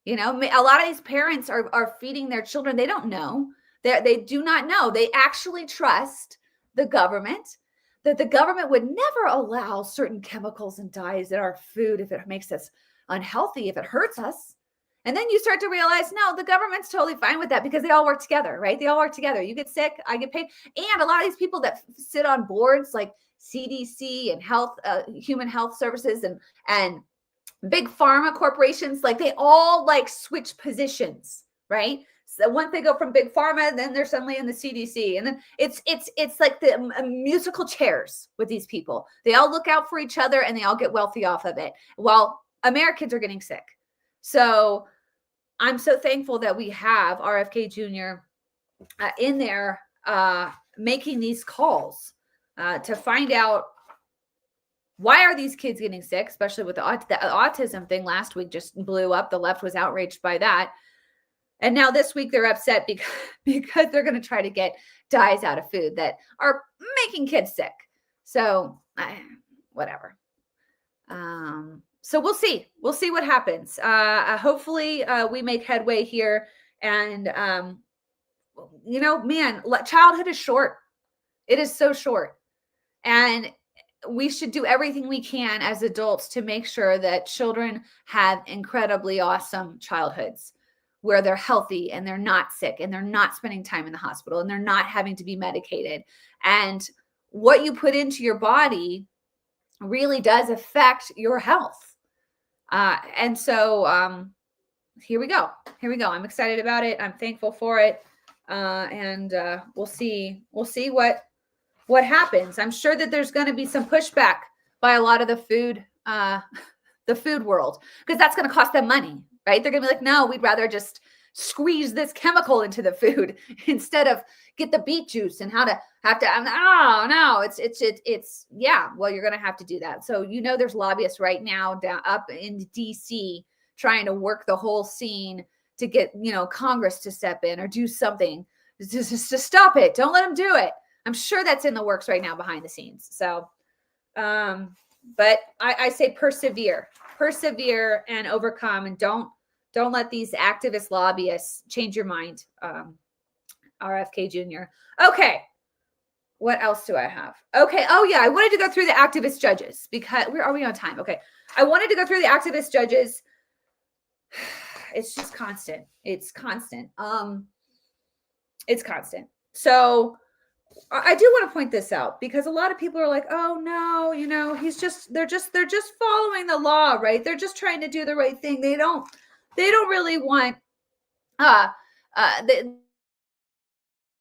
You know, a lot of these parents are feeding their children. They don't know. They do not know. They actually trust the government, that the government would never allow certain chemicals and dyes in our food if it makes us unhealthy, if it hurts us. And then you start to realize, no, the government's totally fine with that because they all work together, right? They all work together. You get sick, I get paid. And a lot of these people that sit on boards like CDC and human health services and big pharma corporations, like they all like switch positions, right? So once they go from big pharma, then they're suddenly in the CDC. And then it's like the musical chairs with these people. They all look out for each other and they all get wealthy off of it, while Americans are getting sick. So I'm so thankful that we have RFK Jr. In there making these calls to find out, why are these kids getting sick, especially with the autism thing last week just blew up. The left was outraged by that. And now this week they're upset because they're going to try to get dyes out of food that are making kids sick. So whatever. So we'll see. We'll see what happens. Hopefully we make headway here. And, you know, man, childhood is short. It is so short. And we should do everything we can as adults to make sure that children have incredibly awesome childhoods where they're healthy and they're not sick and they're not spending time in the hospital and they're not having to be medicated. And what you put into your body really does affect your health. And so here we go. Here we go. I'm excited about it. I'm thankful for it. And we'll see what happens. I'm sure that there's going to be some pushback by a lot of the food world, because that's going to cost them money, right? They're going to be like, no, we'd rather just squeeze this chemical into the food instead of get the beet juice and well, you're going to have to do that. So, there's lobbyists right now down up in DC trying to work the whole scene to get, Congress to step in or do something just to stop it. Don't let them do it. I'm sure that's in the works right now behind the scenes. So, but I say persevere and overcome, and don't let these activist lobbyists change your mind. RFK Jr. Okay. What else do I have? Okay. Oh yeah. I wanted to go through the activist judges because are we on time? Okay. I wanted to go through the activist judges. It's just constant. It's constant. It's constant. So I do want to point this out because a lot of people are like, oh no, they're just following the law, right? They're just trying to do the right thing. They don't really want,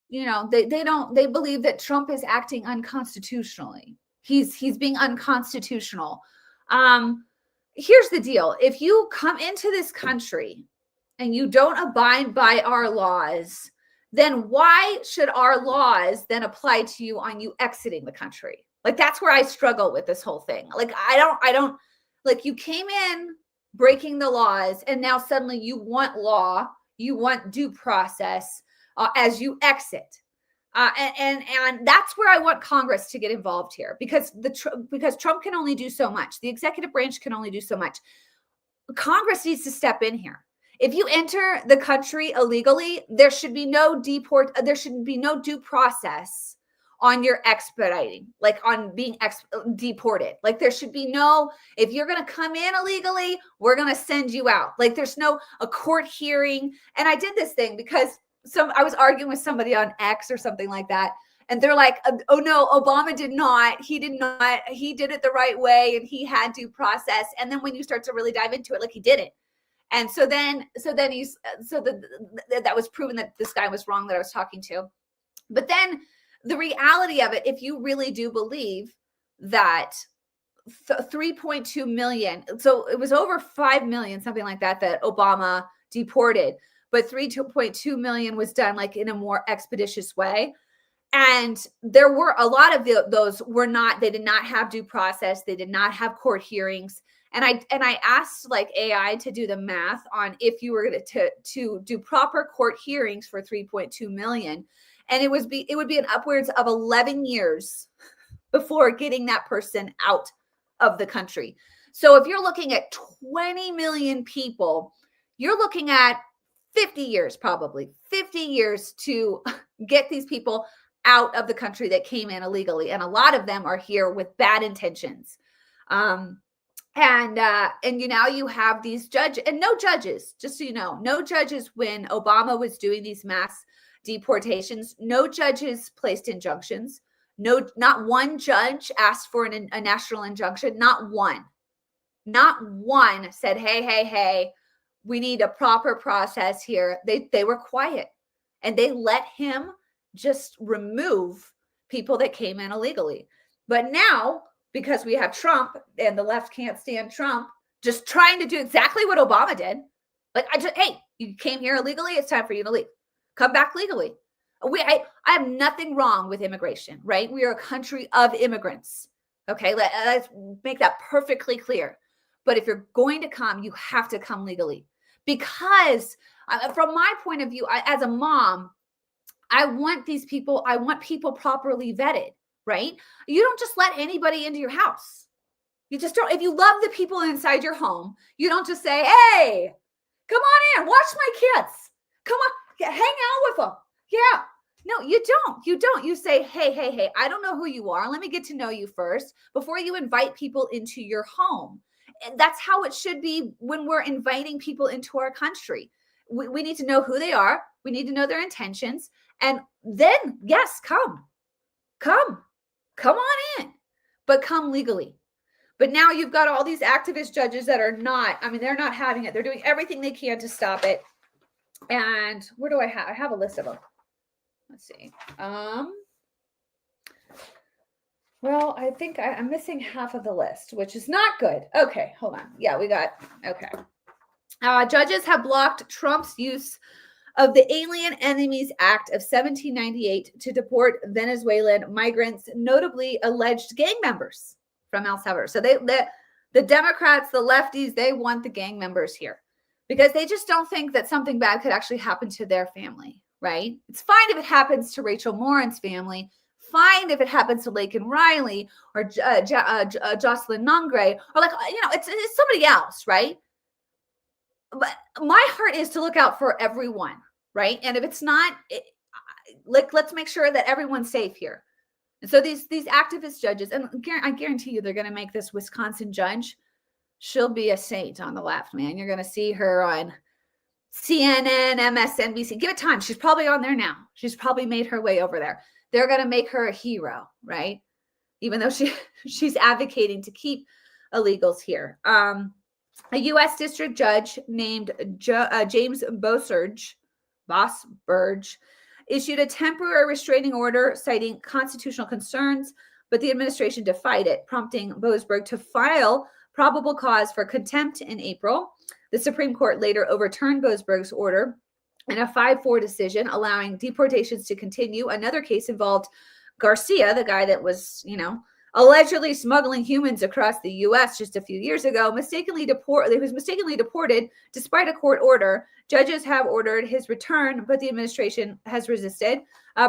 they believe that Trump is acting unconstitutionally. He's being unconstitutional. Here's the deal. If you come into this country and you don't abide by our laws, then why should our laws then apply to you on you exiting the country? Like, that's where I struggle with this whole thing. Like, I don't like, you came in breaking the laws and now suddenly you want law, you want due process as you exit. And that's where I want Congress to get involved here, because Trump can only do so much. The executive branch can only do so much. Congress needs to step in here. If you enter the country illegally, there should be no there should be no due process on your expediting, like on being deported. Like, there should be no, if you're going to come in illegally, we're going to send you out. Like, there's no a court hearing. And I did this thing because I was arguing with somebody on X or something like that. And they're like, oh no, Obama did not. He did not. He did it the right way and he had due process. And then when you start to really dive into it, like, he didn't. And so then that was proven that this guy was wrong that I was talking to. But then the reality of it, if you really do believe that 3.2 million, so it was over 5 million, something like that Obama deported, but 3.2 million was done like in a more expeditious way. And there were a lot of those they did not have due process. They did not have court hearings. And I asked like AI to do the math on if you were to do proper court hearings for 3.2 million. And it would be an upwards of 11 years before getting that person out of the country. So if you're looking at 20 million people, you're looking at 50 years, probably 50 years to get these people out of the country that came in illegally. And a lot of them are here with bad intentions. And now you have these judges, and no judges, just so you know, no judges when Obama was doing these mass deportations, no judges placed injunctions. No, not one judge asked for a national injunction. Not one said, hey, we need a proper process here. They were quiet and they let him just remove people that came in illegally. But now, because we have Trump and the left can't stand Trump, just trying to do exactly what Obama did. Like, hey, you came here illegally. It's time for you to leave. Come back legally. I have nothing wrong with immigration, right? We are a country of immigrants. Okay, let's make that perfectly clear. But if you're going to come, you have to come legally. Because from my point of view, as a mom, I want people properly vetted, right? You don't just let anybody into your house. You just don't. If you love the people inside your home, you don't just say, hey, come on in, watch my kids. Come on, hang out with them. Yeah. No, you don't. You say, hey, I don't know who you are. Let me get to know you first before you invite people into your home. And that's how it should be when we're inviting people into our country. We need to know who they are. We need to know their intentions. And then, yes, come on in, but come legally. But now you've got all these activist judges that are not, I mean, they're not having it. They're doing everything they can to stop it. And where do I have? I have a list of them. Let's see. Well, I think I'm missing half of the list, which is not good. Okay, hold on. Yeah, we got, okay. Judges have blocked Trump's use of the Alien Enemies Act of 1798 to deport Venezuelan migrants, notably alleged gang members from El Salvador. So the Democrats, the lefties, they want the gang members here because they just don't think that something bad could actually happen to their family, right? It's fine if it happens to Rachel Morin's family, fine if it happens to Laken Riley or Jocelyn Nongre, or like, it's somebody else, right? But my heart is to look out for everyone, right? And if it's not, let's make sure that everyone's safe here. And so these activist judges, and I guarantee you they're going to make this Wisconsin judge, she'll be a saint on the left, man. You're going to see her on CNN, MSNBC. Give it time. She's probably on there now. She's probably made her way over there. They're going to make her a hero, right? Even though she's advocating to keep illegals here. A U.S. district judge named James Bosberg issued a temporary restraining order citing constitutional concerns, but the administration defied it, prompting Bosberg to file probable cause for contempt in April. The Supreme Court later overturned Bosberg's order in a 5-4 decision, allowing deportations to continue. Another case involved Garcia, the guy that was, allegedly smuggling humans across the U.S. just a few years ago, was mistakenly deported despite a court order. Judges have ordered his return, but the administration has resisted.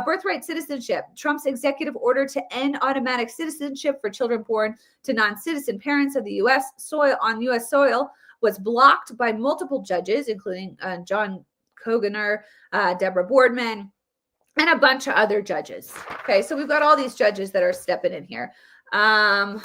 Birthright citizenship. Trump's executive order to end automatic citizenship for children born to non-citizen parents of the U.S. soil was blocked by multiple judges, including John Kogener, Deborah Boardman, and a bunch of other judges. Okay, so we've got all these judges that are stepping in here. On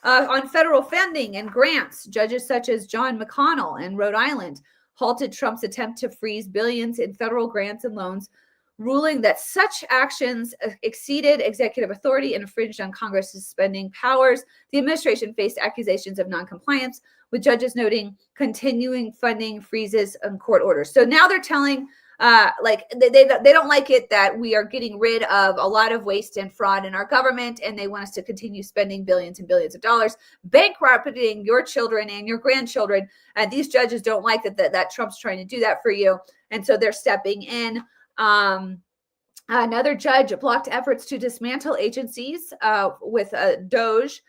federal funding and grants, judges such as John McConnell in Rhode Island halted Trump's attempt to freeze billions in federal grants and loans, ruling that such actions exceeded executive authority and infringed on Congress's spending powers. The administration faced accusations of noncompliance, with judges noting continuing funding freezes and court orders. So now they're telling they don't like it that we are getting rid of a lot of waste and fraud in our government, and they want us to continue spending billions and billions of dollars, bankrupting your children and your grandchildren. And these judges don't like that Trump's trying to do that for you, and so they're stepping in. Another judge blocked efforts to dismantle agencies with DOJ.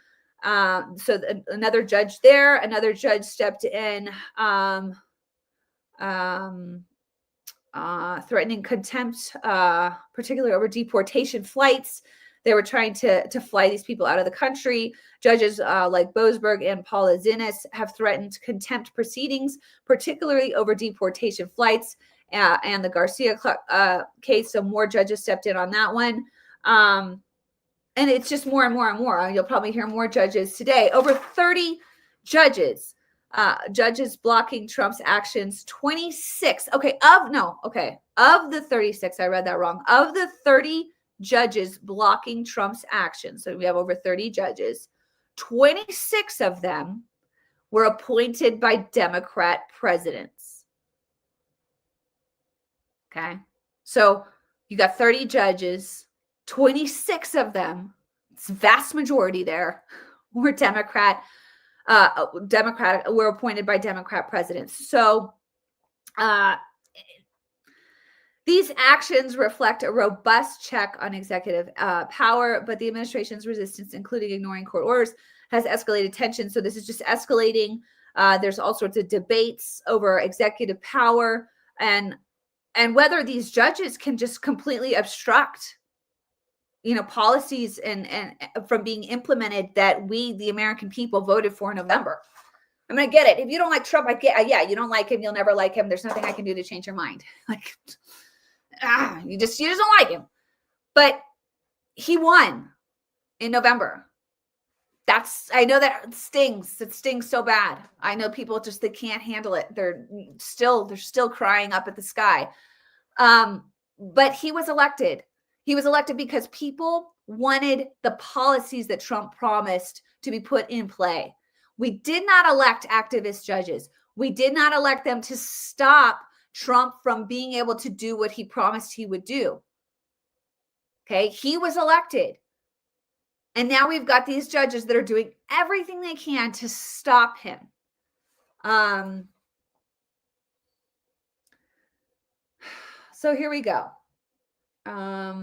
So another judge there. Another judge stepped in. Threatening contempt, particularly over deportation flights. They were trying to fly these people out of the country. Judges like Bosberg and Paula Zinnes have threatened contempt proceedings, particularly over deportation flights and the Garcia case. So more judges stepped in on that one. And it's just more and more and more. You'll probably hear more judges today. Over 30 judges blocking Trump's actions. 26. Of the 36, I read that wrong. Of the 30 judges blocking Trump's actions, so we have over 30 judges, 26 of them were appointed by Democrat presidents. Okay. So you got 30 judges, 26 of them, it's a vast majority there, were Democratic were appointed by Democrat presidents. So these actions reflect a robust check on executive power, but the administration's resistance, including ignoring court orders, has escalated tension. So this is just escalating. There's all sorts of debates over executive power and whether these judges can just completely obstruct policies and from being implemented that we, the American people, voted for in November. I mean, I get it. If you don't like Trump, you don't like him. You'll never like him. There's nothing I can do to change your mind. You just don't like him. But he won in November. I know that it stings. It stings so bad. I know people they can't handle it. They're still crying up at the sky. But he was elected. He was elected because people wanted the policies that Trump promised to be put in play. We did not elect activist judges. We did not elect them to stop Trump from being able to do what he promised he would do. Okay, he was elected. And now we've got these judges that are doing everything they can to stop him. So here we go. I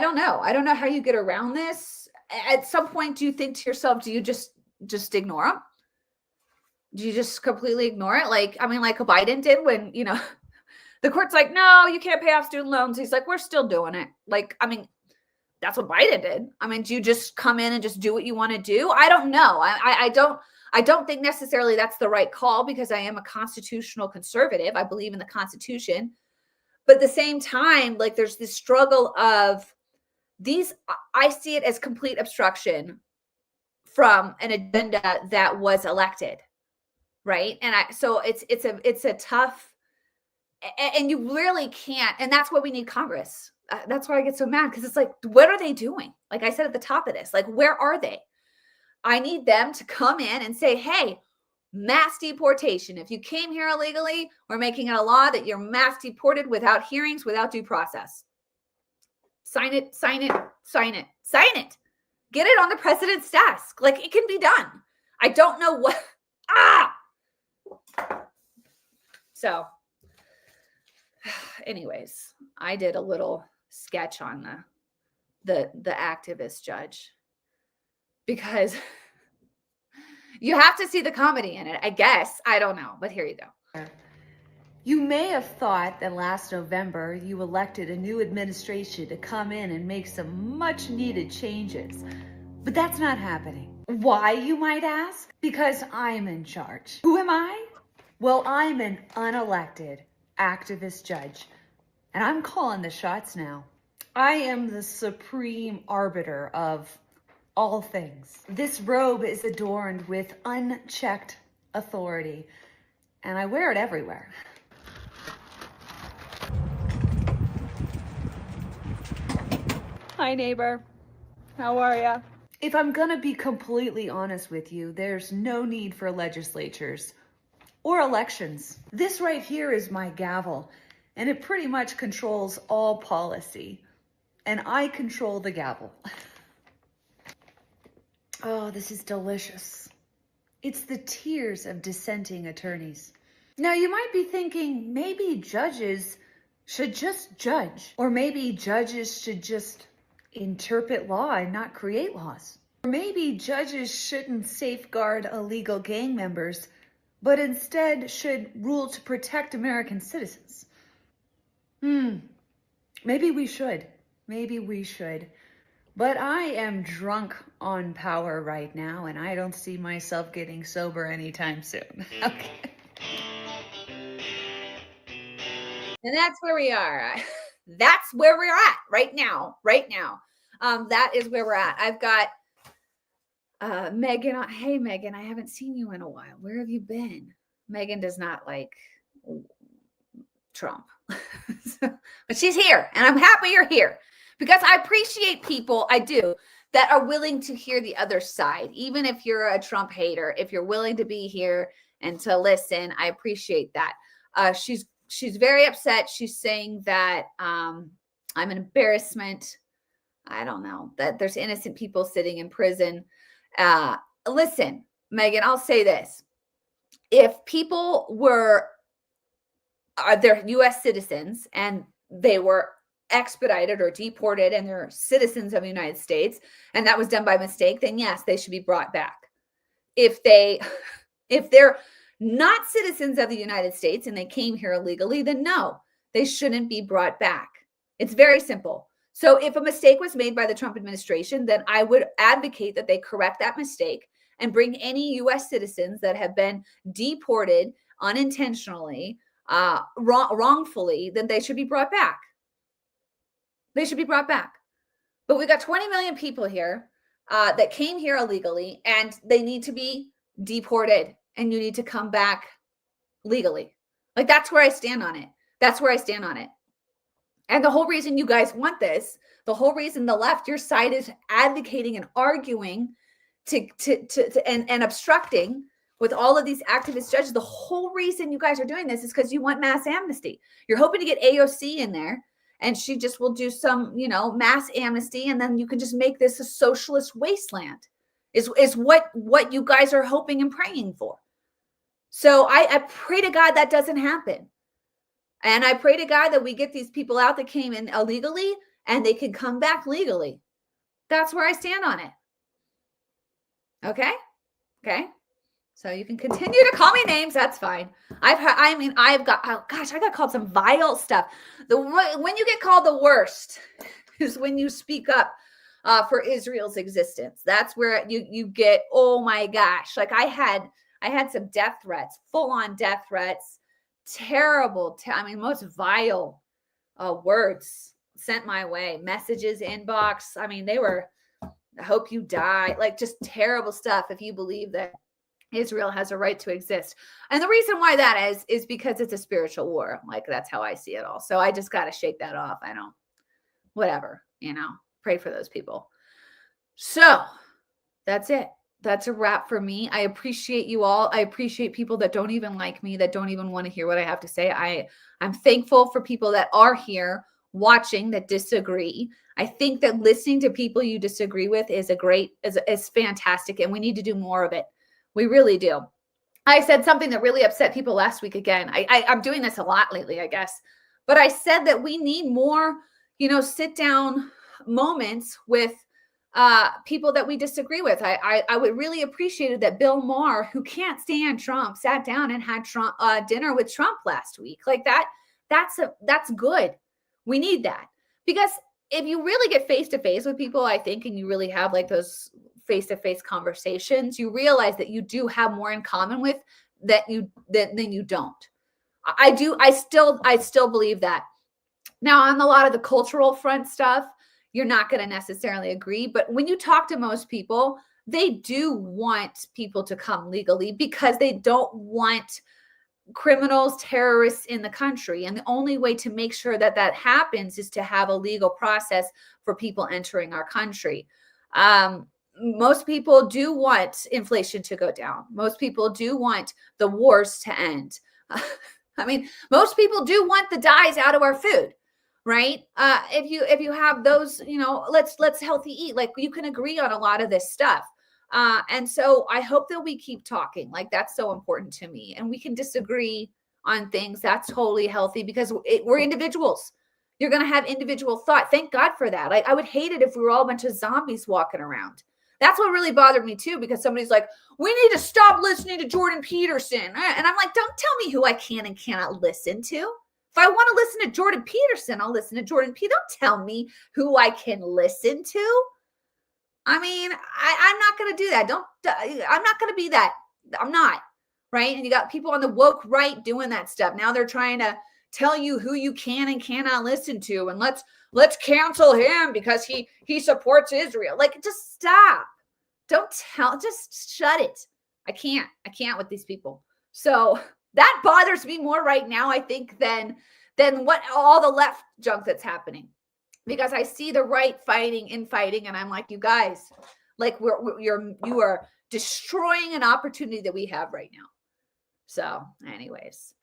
don't know. I don't know how you get around this. At some point, do you think to yourself, do you just ignore them? Do you just completely ignore it? Like Biden did when, the court's like, no, you can't pay off student loans. He's like, we're still doing it. That's what Biden did. Do you just come in and just do what you want to do? I don't know. I don't think necessarily that's the right call, because I am a constitutional conservative. I believe in the Constitution. But at the same time, there's this struggle of these. I see it as complete obstruction from an agenda that was elected, right? And so it's a tough, and you really can't. And that's why we need Congress. That's why I get so mad, because it's like, what are they doing? Like I said at the top of this, where are they? I need them to come in and say, hey, mass deportation. If you came here illegally, we're making it a law that you're mass deported without hearings, without due process. Sign it, sign it, sign it, sign it. Get it on the president's desk. It can be done. I don't know what. So anyways, I did a little sketch on the activist judge, because you have to see the comedy in it, I guess. I don't know, but here you go. You may have thought that last November you elected a new administration to come in and make some much needed changes, but that's not happening. Why, you might ask? Because I'm in charge. Who am I? Well, I'm an unelected activist judge, and I'm calling the shots now. I am the supreme arbiter of all things. This robe is adorned with unchecked authority, and I wear it everywhere. Hi, neighbor. How are ya? If I'm gonna be completely honest with you, there's no need for legislatures or elections. This right here is my gavel, and it pretty much controls all policy. And I control the gavel. Oh, this is delicious. It's the tears of dissenting attorneys. Now, you might be thinking maybe judges should just judge, or maybe judges should just interpret law and not create laws. Or maybe judges shouldn't safeguard illegal gang members, but instead should rule to protect American citizens. Maybe we should. Maybe we should. But I am drunk on power right now, and I don't see myself getting sober anytime soon. Okay. And that's where we are. That's where we're at right now. That is where we're at. I've got Megan. Hey, Megan, I haven't seen you in a while. Where have you been? Megan does not like Trump. But she's here, and I'm happy you're here, because I appreciate people, I do, that are willing to hear the other side. Even if you're a Trump hater, if you're willing to be here and to listen, I appreciate that. She's very upset. She's saying that I'm an embarrassment. I don't know, that there's innocent people sitting in prison. Listen, Megan, I'll say this. If people they're U.S. citizens and they were expedited or deported and they're citizens of the United States, and that was done by mistake, then yes, they should be brought back. If they're not citizens of the United States and they came here illegally, then no, they shouldn't be brought back. It's very simple. So if a mistake was made by the Trump administration, then I would advocate that they correct that mistake and bring any U.S. citizens that have been deported unintentionally, wrongfully, then they should be brought back. They should be brought back. But we've got 20 million people here that came here illegally, and they need to be deported, and you need to come back legally. That's where I stand on it. That's where I stand on it. And the whole reason you guys want this, the whole reason the left, your side is advocating and arguing and obstructing with all of these activist judges. The whole reason you guys are doing this is because you want mass amnesty. You're hoping to get AOC in there, and she just will do some, mass amnesty, and then you can just make this a socialist wasteland. Is what you guys are hoping and praying for. So I pray to God that doesn't happen. And I pray to God that we get these people out that came in illegally and they can come back legally. That's where I stand on it. Okay? Okay. So you can continue to call me names. That's fine. I got called some vile stuff. When you get called the worst is when you speak up for Israel's existence. That's where you get, oh my gosh. Like I had some death threats, full on death threats, terrible. Most vile words sent my way, messages, inbox. They were, I hope you die. Like just terrible stuff. If you believe that Israel has a right to exist. And the reason why that is because it's a spiritual war. Like that's how I see it all. So I just got to shake that off. Whatever, pray for those people. So that's it. That's a wrap for me. I appreciate you all. I appreciate people that don't even like me, that don't even want to hear what I have to say. I'm thankful for people that are here watching that disagree. I think that listening to people you disagree with is fantastic, and we need to do more of it. We really do. I said something that really upset people last week again. I'm doing this a lot lately, I guess. But I said that we need more, sit down moments with people that we disagree with. I would really appreciate that Bill Maher, who can't stand Trump, sat down and had dinner with Trump last week. Like that's good. We need that, because if you really get face to face with people, I think, and you really have like those face-to-face conversations, you realize that you do have more in common with than you don't. I still believe that. Now, on a lot of the cultural front stuff, you're not going to necessarily agree, but when you talk to most people, they do want people to come legally because they don't want criminals, terrorists in the country. And the only way to make sure that happens is to have a legal process for people entering our country. Most people do want inflation to go down. Most people do want the wars to end. Most people do want the dyes out of our food, right? If you have those, let's healthy eat. Like you can agree on a lot of this stuff. And so I hope that we keep talking. Like that's so important to me. And we can disagree on things. That's totally healthy because we're individuals. You're going to have individual thought. Thank God for that. I would hate it if we were all a bunch of zombies walking around. That's what really bothered me too, because somebody's like, we need to stop listening to Jordan Peterson. And I'm like, don't tell me who I can and cannot listen to. If I want to listen to Jordan Peterson, I'll listen to Jordan P. Don't tell me who I can listen to. I'm not going to do that. I'm not going to be that. I'm not. Right. And you got people on the woke right doing that stuff. Now they're trying to tell you who you can and cannot listen to. And let's cancel him because he supports Israel. Like, just stop. Just shut it. I can't with these people. So that bothers me more right now, I think, than what all the left junk that's happening. Because I see the right fighting, and I'm like, you guys, like you are destroying an opportunity that we have right now. So, anyways,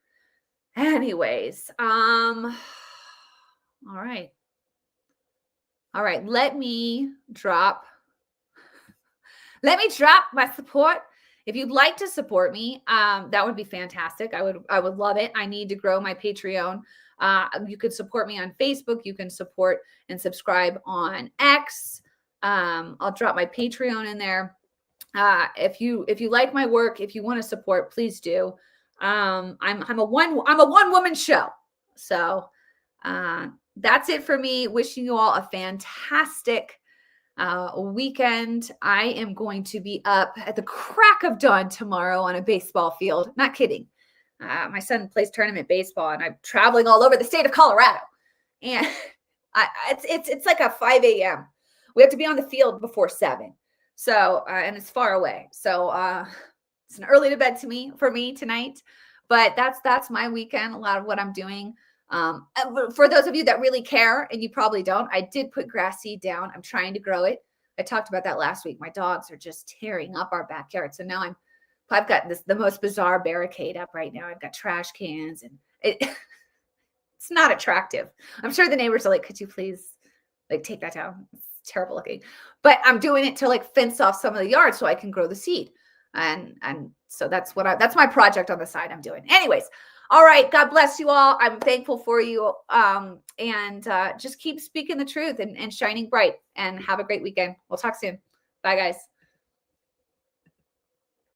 all right. Let me drop my support. If you'd like to support me, that would be fantastic. I would love it. I need to grow my Patreon. You could support me on Facebook. You can support and subscribe on X. I'll drop my Patreon in there. If you like my work, if you want to support, please do. I'm a one woman show. So that's it for me. Wishing you all a fantastic weekend. I am going to be up at the crack of dawn tomorrow on a baseball field. Not kidding. My son plays tournament baseball, and I'm traveling all over the state of Colorado. And it's like a 5 a.m. We have to be on the field before 7. So, and it's far away. So it's an early to bed for me tonight. But that's my weekend. A lot of what I'm doing. For those of you that really care, and you probably don't, I did put grass seed down. I'm trying to grow it. I talked about that last week. My dogs are just tearing up our backyard. So now I've got the most bizarre barricade up right now. I've got trash cans, and it's not attractive. I'm sure the neighbors are like, could you please like take that down? It's terrible looking. But I'm doing it to like fence off some of the yard so I can grow the seed. And so that's my project on the side I'm doing. Anyways, all right. God bless you all. I'm thankful for you. And just keep speaking the truth and shining bright, and have a great weekend. We'll talk soon. Bye, guys.